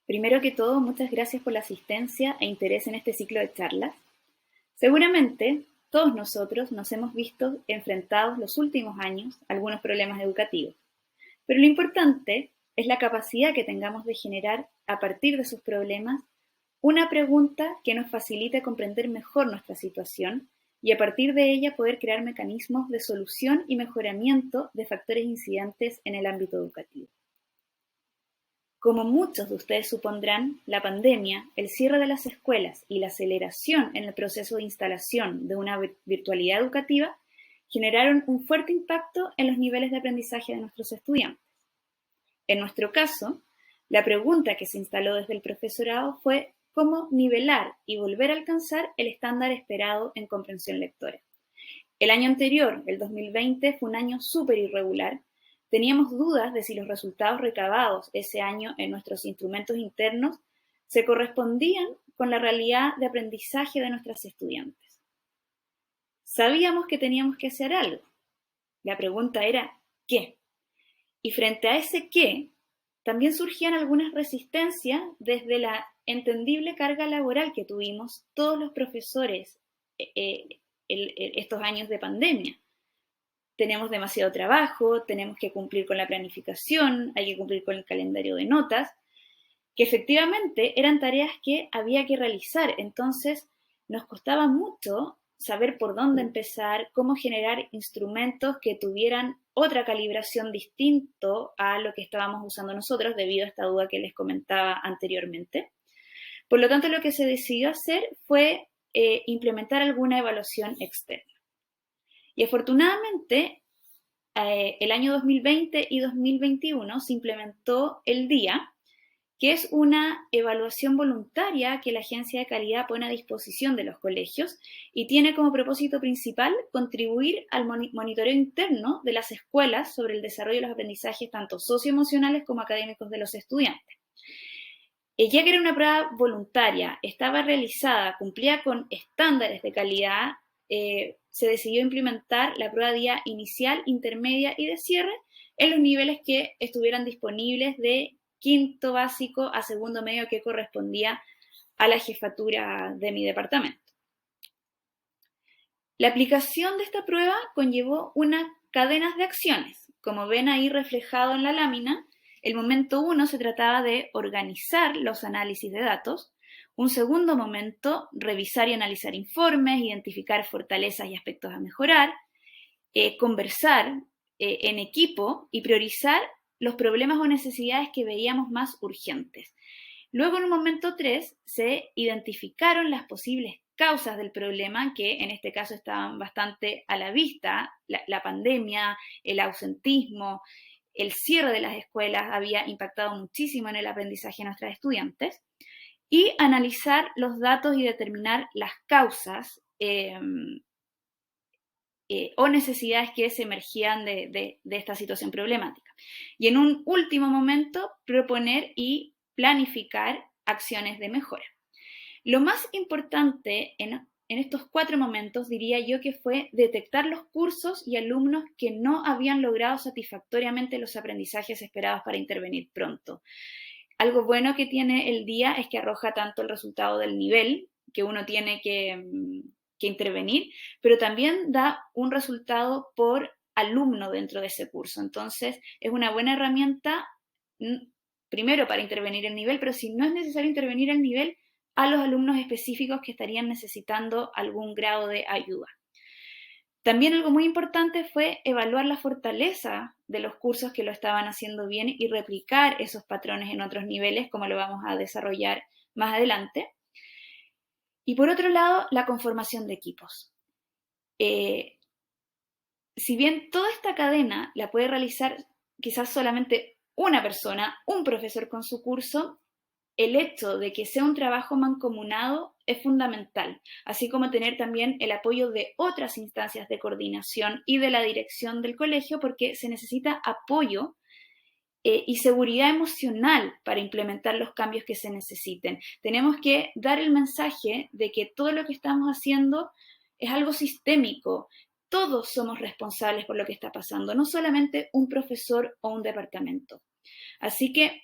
Primero que todo, muchas gracias por la asistencia e interés en este ciclo de charlas. Seguramente, todos nosotros nos hemos visto enfrentados los últimos años a algunos problemas educativos, pero lo importante es la capacidad que tengamos de generar, a partir de esos problemas, una pregunta que nos facilite comprender mejor nuestra situación y a partir de ella poder crear mecanismos de solución y mejoramiento de factores incidentes en el ámbito educativo. Como muchos de ustedes supondrán, la pandemia, el cierre de las escuelas y la aceleración en el proceso de instalación de una virtualidad educativa generaron un fuerte impacto en los niveles de aprendizaje de nuestros estudiantes. En nuestro caso, la pregunta que se instaló desde el profesorado fue cómo nivelar y volver a alcanzar el estándar esperado en comprensión lectora. El año anterior, el 2020, fue un año súper irregular. Teníamos dudas de si los resultados recabados ese año en nuestros instrumentos internos se correspondían con la realidad de aprendizaje de nuestras estudiantes. Sabíamos que teníamos que hacer algo. La pregunta era ¿qué? Y frente a ese qué, también surgían algunas resistencias desde la entendible carga laboral que tuvimos todos los profesores estos años de pandemia. Tenemos demasiado trabajo, tenemos que cumplir con la planificación, hay que cumplir con el calendario de notas, que efectivamente eran tareas que había que realizar. Entonces nos costaba mucho saber por dónde empezar, cómo generar instrumentos que tuvieran otra calibración distinto a lo que estábamos usando nosotros debido a esta duda que les comentaba anteriormente. Por lo tanto, lo que se decidió hacer fue implementar alguna evaluación externa. Y afortunadamente, el año 2020 y 2021 se implementó el DIA, que es una evaluación voluntaria que la Agencia de Calidad pone a disposición de los colegios y tiene como propósito principal contribuir al monitoreo interno de las escuelas sobre el desarrollo de los aprendizajes tanto socioemocionales como académicos de los estudiantes. Ya que era una prueba voluntaria, estaba realizada, cumplía con estándares de calidad, se decidió implementar la prueba DIA inicial, intermedia y de cierre en los niveles que estuvieran disponibles de quinto básico a segundo medio, que correspondía a la jefatura de mi departamento. La aplicación de esta prueba conllevó unas cadenas de acciones. Como ven ahí reflejado en la lámina, el momento 1 se trataba de organizar los análisis de datos. Un segundo momento, revisar y analizar informes, identificar fortalezas y aspectos a mejorar, conversar en equipo y priorizar los problemas o necesidades que veíamos más urgentes. Luego, en un momento 3, se identificaron las posibles causas del problema, que en este caso estaban bastante a la vista: la pandemia, el ausentismo, el cierre de las escuelas había impactado muchísimo en el aprendizaje de nuestras estudiantes, y analizar los datos y determinar las causas o necesidades que se emergían de esta situación problemática. Y en un último momento, proponer y planificar acciones de mejora. Lo más importante en estos 4 momentos, diría yo, que fue detectar los cursos y alumnos que no habían logrado satisfactoriamente los aprendizajes esperados para intervenir pronto. Algo bueno que tiene el DIA es que arroja tanto el resultado del nivel que uno tiene que intervenir, pero también da un resultado por alumno dentro de ese curso. Entonces, es una buena herramienta, primero para intervenir el nivel, pero si no es necesario intervenir el nivel, a los alumnos específicos que estarían necesitando algún grado de ayuda. También algo muy importante fue evaluar la fortaleza de los cursos que lo estaban haciendo bien y replicar esos patrones en otros niveles, como lo vamos a desarrollar más adelante. Y por otro lado, la conformación de equipos. Si bien toda esta cadena la puede realizar quizás solamente una persona, un profesor con su curso, el hecho de que sea un trabajo mancomunado es fundamental, así como tener también el apoyo de otras instancias de coordinación y de la dirección del colegio, porque se necesita apoyo y seguridad emocional para implementar los cambios que se necesiten. Tenemos que dar el mensaje de que todo lo que estamos haciendo es algo sistémico. Todos somos responsables por lo que está pasando, no solamente un profesor o un departamento. Así que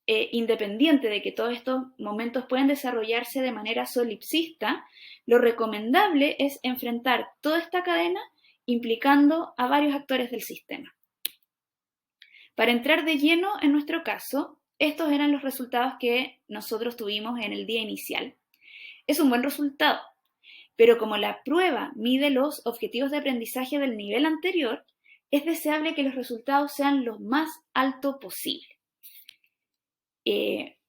independiente de que todos estos momentos pueden desarrollarse de manera solipsista, lo recomendable es enfrentar toda esta cadena implicando a varios actores del sistema. Para entrar de lleno en nuestro caso, estos eran los resultados que nosotros tuvimos en el día inicial. Es un buen resultado, pero como la prueba mide los objetivos de aprendizaje del nivel anterior, es deseable que los resultados sean lo más alto posible.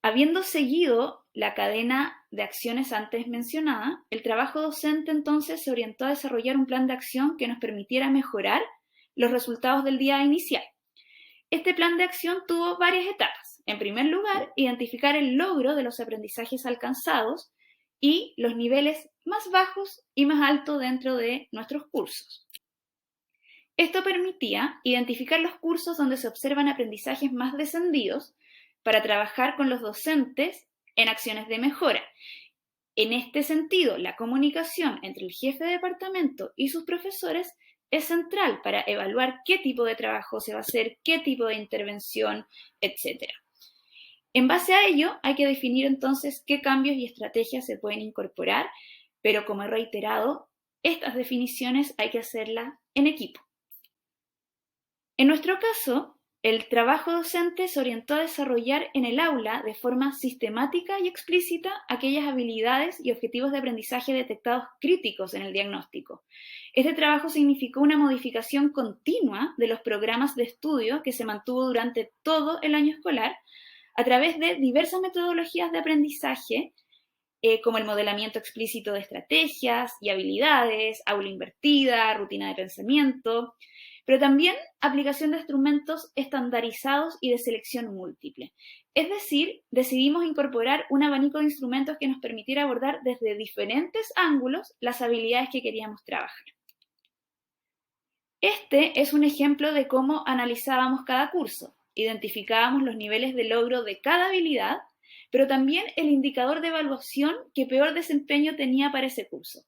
Habiendo seguido la cadena de acciones antes mencionada, el trabajo docente entonces se orientó a desarrollar un plan de acción que nos permitiera mejorar los resultados del día inicial. Este plan de acción tuvo varias etapas. En primer lugar, identificar el logro de los aprendizajes alcanzados y los niveles más bajos y más altos dentro de nuestros cursos. Esto permitía identificar los cursos donde se observan aprendizajes más descendidos para trabajar con los docentes en acciones de mejora. En este sentido, la comunicación entre el jefe de departamento y sus profesores es central para evaluar qué tipo de trabajo se va a hacer, qué tipo de intervención, etc. En base a ello, hay que definir entonces qué cambios y estrategias se pueden incorporar, pero como he reiterado, estas definiciones hay que hacerlas en equipo. En nuestro caso, el trabajo docente se orientó a desarrollar en el aula de forma sistemática y explícita aquellas habilidades y objetivos de aprendizaje detectados críticos en el diagnóstico. Este trabajo significó una modificación continua de los programas de estudio que se mantuvo durante todo el año escolar a través de diversas metodologías de aprendizaje, como el modelamiento explícito de estrategias y habilidades, aula invertida, rutina de pensamiento, pero también aplicación de instrumentos estandarizados y de selección múltiple. Es decir, decidimos incorporar un abanico de instrumentos que nos permitiera abordar desde diferentes ángulos las habilidades que queríamos trabajar. Este es un ejemplo de cómo analizábamos cada curso. Identificábamos los niveles de logro de cada habilidad, pero también el indicador de evaluación que peor desempeño tenía para ese curso.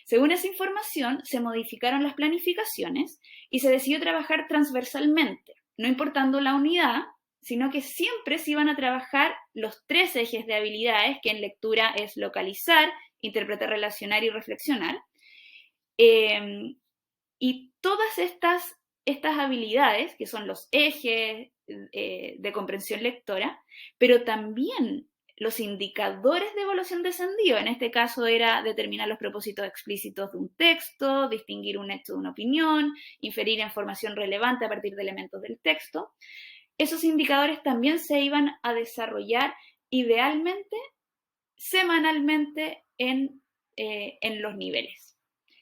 Según esa información, se modificaron las planificaciones y se decidió trabajar transversalmente, no importando la unidad, sino que siempre se iban a trabajar los 3 ejes de habilidades, que en lectura es localizar, interpretar, relacionar y reflexionar. Y todas estas habilidades, que son los ejes de comprensión lectora, pero también los indicadores de evaluación descendido, en este caso era determinar los propósitos explícitos de un texto, distinguir un hecho de una opinión, inferir información relevante a partir de elementos del texto. Esos indicadores también se iban a desarrollar idealmente semanalmente en los niveles,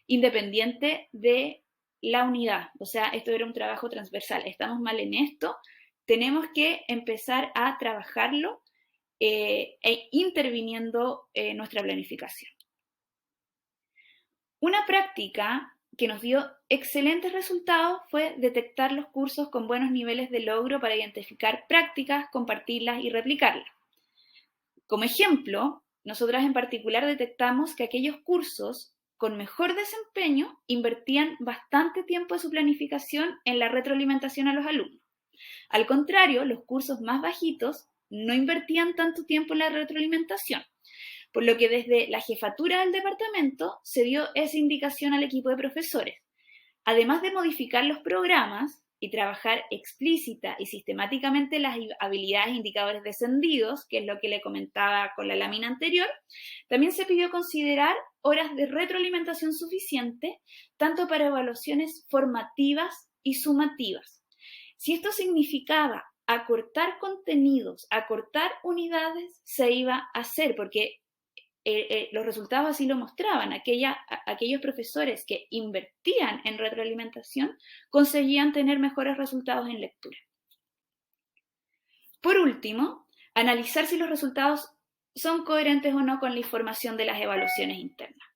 independiente de la unidad. O sea, esto era un trabajo transversal. Estamos mal en esto, tenemos que empezar a trabajarlo interviniendo nuestra planificación. Una práctica que nos dio excelentes resultados fue detectar los cursos con buenos niveles de logro para identificar prácticas, compartirlas y replicarlas. Como ejemplo, nosotras en particular detectamos que aquellos cursos con mejor desempeño invertían bastante tiempo de su planificación en la retroalimentación a los alumnos. Al contrario, los cursos más bajitos no invertían tanto tiempo en la retroalimentación, por lo que desde la jefatura del departamento se dio esa indicación al equipo de profesores. Además de modificar los programas y trabajar explícita y sistemáticamente las habilidades e indicadores descendidos, que es lo que le comentaba con la lámina anterior, también se pidió considerar horas de retroalimentación suficiente, tanto para evaluaciones formativas y sumativas. Si esto significaba acortar contenidos, acortar unidades, se iba a hacer, porque los resultados así lo mostraban. Aquellos profesores que invertían en retroalimentación conseguían tener mejores resultados en lectura. Por último, analizar si los resultados son coherentes o no con la información de las evaluaciones internas.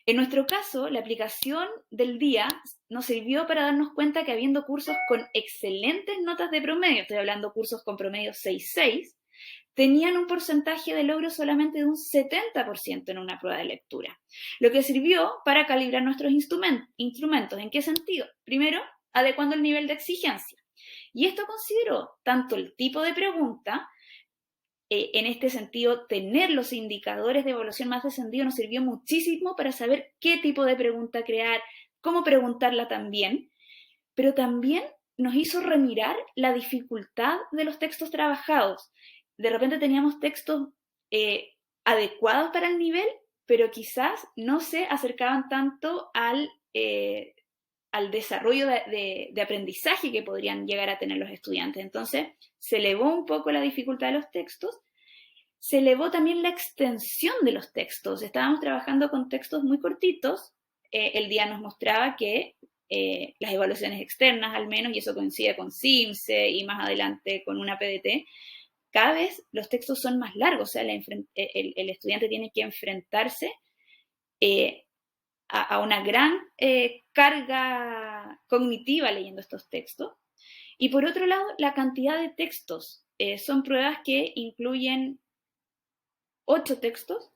En nuestro caso, la aplicación del día nos sirvió para darnos cuenta que habiendo cursos con excelentes notas de promedio, estoy hablando cursos con promedio 6.6, tenían un porcentaje de logro solamente de un 70% en una prueba de lectura, lo que sirvió para calibrar nuestros instrumentos. ¿En qué sentido? Primero, adecuando el nivel de exigencia. Y esto consideró tanto el tipo de pregunta En este sentido, tener los indicadores de evaluación más descendidos nos sirvió muchísimo para saber qué tipo de pregunta crear, cómo preguntarla también, pero también nos hizo remirar la dificultad de los textos trabajados. De repente teníamos textos adecuados para el nivel, pero quizás no se acercaban tanto al desarrollo de aprendizaje que podrían llegar a tener los estudiantes. Entonces, se elevó un poco la dificultad de los textos, se elevó también la extensión de los textos. Estábamos trabajando con textos muy cortitos. El día nos mostraba que las evaluaciones externas, al menos, y eso coincide con CIMSE y más adelante con una PDT, cada vez los textos son más largos, o sea, el estudiante tiene que enfrentarse a una gran carga cognitiva leyendo estos textos. Y por otro lado, la cantidad de textos. Son pruebas que incluyen 8 textos.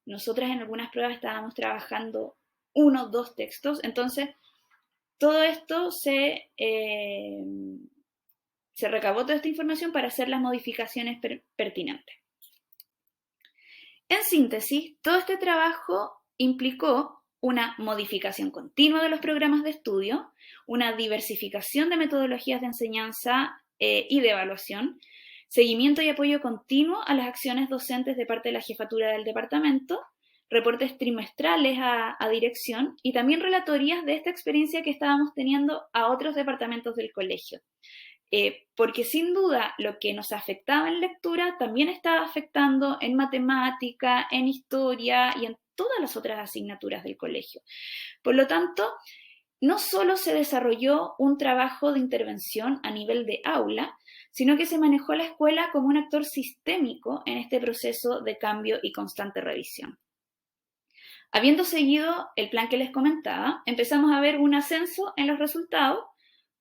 Nosotras en algunas pruebas estábamos trabajando 1 o 2 textos. Entonces, todo esto se recabó toda esta información para hacer las modificaciones pertinentes. En síntesis, todo este trabajo implicó una modificación continua de los programas de estudio, una diversificación de metodologías de enseñanza y de evaluación, seguimiento y apoyo continuo a las acciones docentes de parte de la jefatura del departamento, reportes trimestrales a dirección y también relatorías de esta experiencia que estábamos teniendo a otros departamentos del colegio. Porque sin duda lo que nos afectaba en lectura también estaba afectando en matemática, en historia y en todas las otras asignaturas del colegio. Por lo tanto, no solo se desarrolló un trabajo de intervención a nivel de aula, sino que se manejó la escuela como un actor sistémico en este proceso de cambio y constante revisión. Habiendo seguido el plan que les comentaba, empezamos a ver un ascenso en los resultados,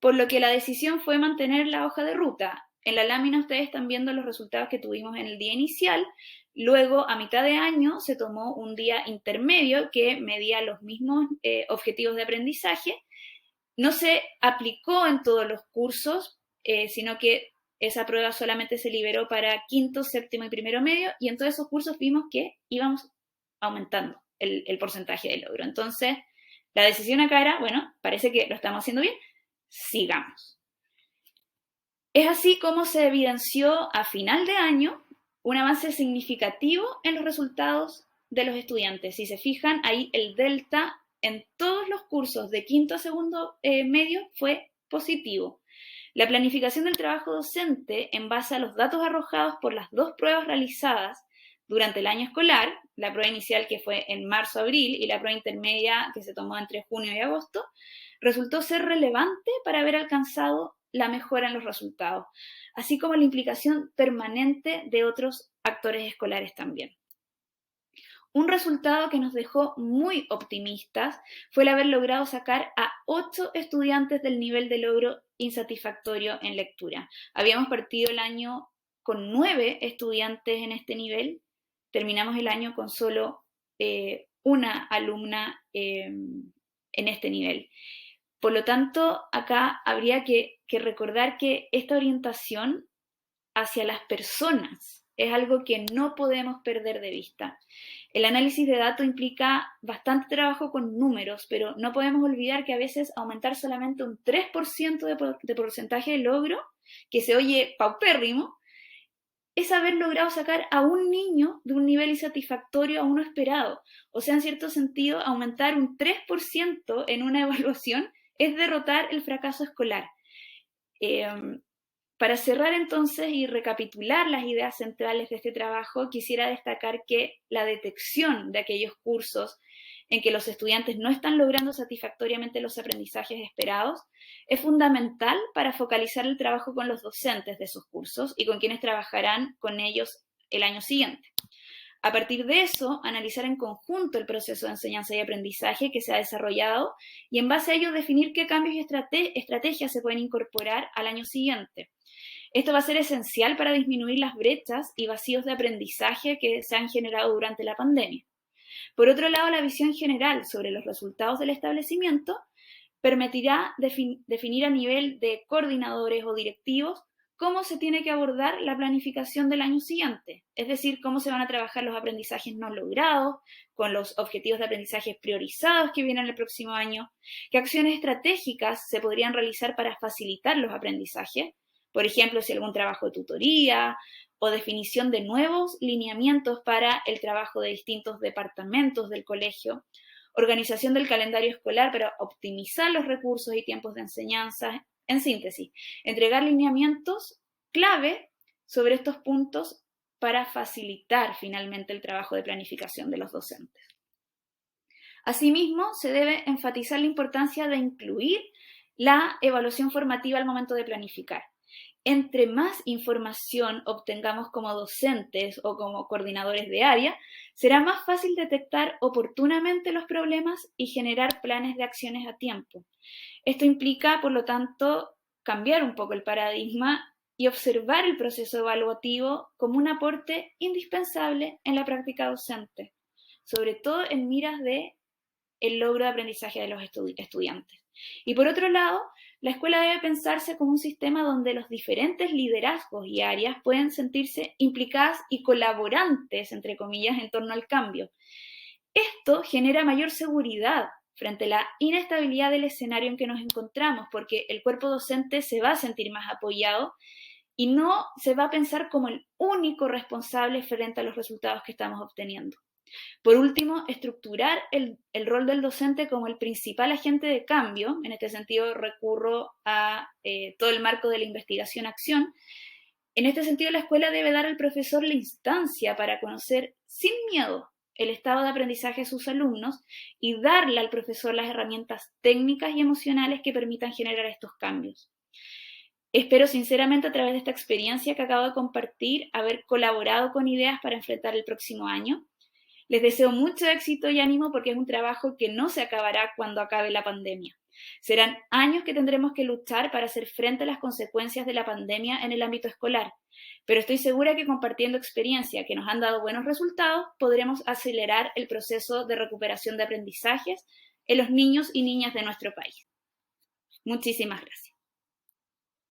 por lo que la decisión fue mantener la hoja de ruta. En la lámina ustedes están viendo los resultados que tuvimos en el día inicial. Luego, a mitad de año, se tomó un día intermedio que medía los mismos objetivos de aprendizaje. No se aplicó en todos los cursos, sino que esa prueba solamente se liberó para quinto, séptimo y primero medio, y en todos esos cursos vimos que íbamos aumentando el porcentaje de logro. Entonces, la decisión acá era, bueno, parece que lo estamos haciendo bien, sigamos. Es así como se evidenció a final de año un avance significativo en los resultados de los estudiantes. Si se fijan, ahí el delta en todos los cursos de quinto a segundo medio fue positivo. La planificación del trabajo docente en base a los datos arrojados por las 2 pruebas realizadas durante el año escolar, la prueba inicial que fue en marzo-abril y la prueba intermedia que se tomó entre junio y agosto, resultó ser relevante para haber alcanzado la mejora en los resultados, así como la implicación permanente de otros actores escolares también. Un resultado que nos dejó muy optimistas fue el haber logrado sacar a 8 estudiantes del nivel de logro insatisfactorio en lectura. Habíamos partido el año con 9 estudiantes en este nivel, terminamos el año con solo una alumna en este nivel. Por lo tanto, acá habría que recordar que esta orientación hacia las personas es algo que no podemos perder de vista. El análisis de datos implica bastante trabajo con números, pero no podemos olvidar que a veces aumentar solamente un 3% de porcentaje de logro, que se oye paupérrimo, es haber logrado sacar a un niño de un nivel insatisfactorio a uno esperado. O sea, en cierto sentido, aumentar un 3% en una evaluación es derrotar el fracaso escolar. Para cerrar entonces y recapitular las ideas centrales de este trabajo, quisiera destacar que la detección de aquellos cursos en que los estudiantes no están logrando satisfactoriamente los aprendizajes esperados es fundamental para focalizar el trabajo con los docentes de esos cursos y con quienes trabajarán con ellos el año siguiente. A partir de eso, analizar en conjunto el proceso de enseñanza y aprendizaje que se ha desarrollado y en base a ello definir qué cambios y estrategias se pueden incorporar al año siguiente. Esto va a ser esencial para disminuir las brechas y vacíos de aprendizaje que se han generado durante la pandemia. Por otro lado, la visión general sobre los resultados del establecimiento permitirá definir a nivel de coordinadores o directivos cómo se tiene que abordar la planificación del año siguiente, es decir, cómo se van a trabajar los aprendizajes no logrados, con los objetivos de aprendizaje priorizados que vienen el próximo año, qué acciones estratégicas se podrían realizar para facilitar los aprendizajes, por ejemplo, si algún trabajo de tutoría o definición de nuevos lineamientos para el trabajo de distintos departamentos del colegio, organización del calendario escolar para optimizar los recursos y tiempos de enseñanza. En síntesis, entregar lineamientos clave sobre estos puntos para facilitar finalmente el trabajo de planificación de los docentes. Asimismo, se debe enfatizar la importancia de incluir la evaluación formativa al momento de planificar. Entre más información obtengamos como docentes o como coordinadores de área, será más fácil detectar oportunamente los problemas y generar planes de acciones a tiempo. Esto implica, por lo tanto, cambiar un poco el paradigma y observar el proceso evaluativo como un aporte indispensable en la práctica docente, sobre todo en miras de el logro de aprendizaje de los estudiantes. Y por otro lado, la escuela debe pensarse como un sistema donde los diferentes liderazgos y áreas pueden sentirse implicadas y colaborantes, entre comillas, en torno al cambio. Esto genera mayor seguridad frente a la inestabilidad del escenario en que nos encontramos, porque el cuerpo docente se va a sentir más apoyado y no se va a pensar como el único responsable frente a los resultados que estamos obteniendo. Por último, estructurar el rol del docente como el principal agente de cambio. En este sentido, recurro a todo el marco de la investigación-acción. En este sentido, la escuela debe dar al profesor la instancia para conocer sin miedo el estado de aprendizaje de sus alumnos y darle al profesor las herramientas técnicas y emocionales que permitan generar estos cambios. Espero sinceramente a través de esta experiencia que acabo de compartir haber colaborado con ideas para enfrentar el próximo año. Les deseo mucho éxito y ánimo porque es un trabajo que no se acabará cuando acabe la pandemia. Serán años que tendremos que luchar para hacer frente a las consecuencias de la pandemia en el ámbito escolar, pero estoy segura que compartiendo experiencia que nos han dado buenos resultados, podremos acelerar el proceso de recuperación de aprendizajes en los niños y niñas de nuestro país. Muchísimas gracias.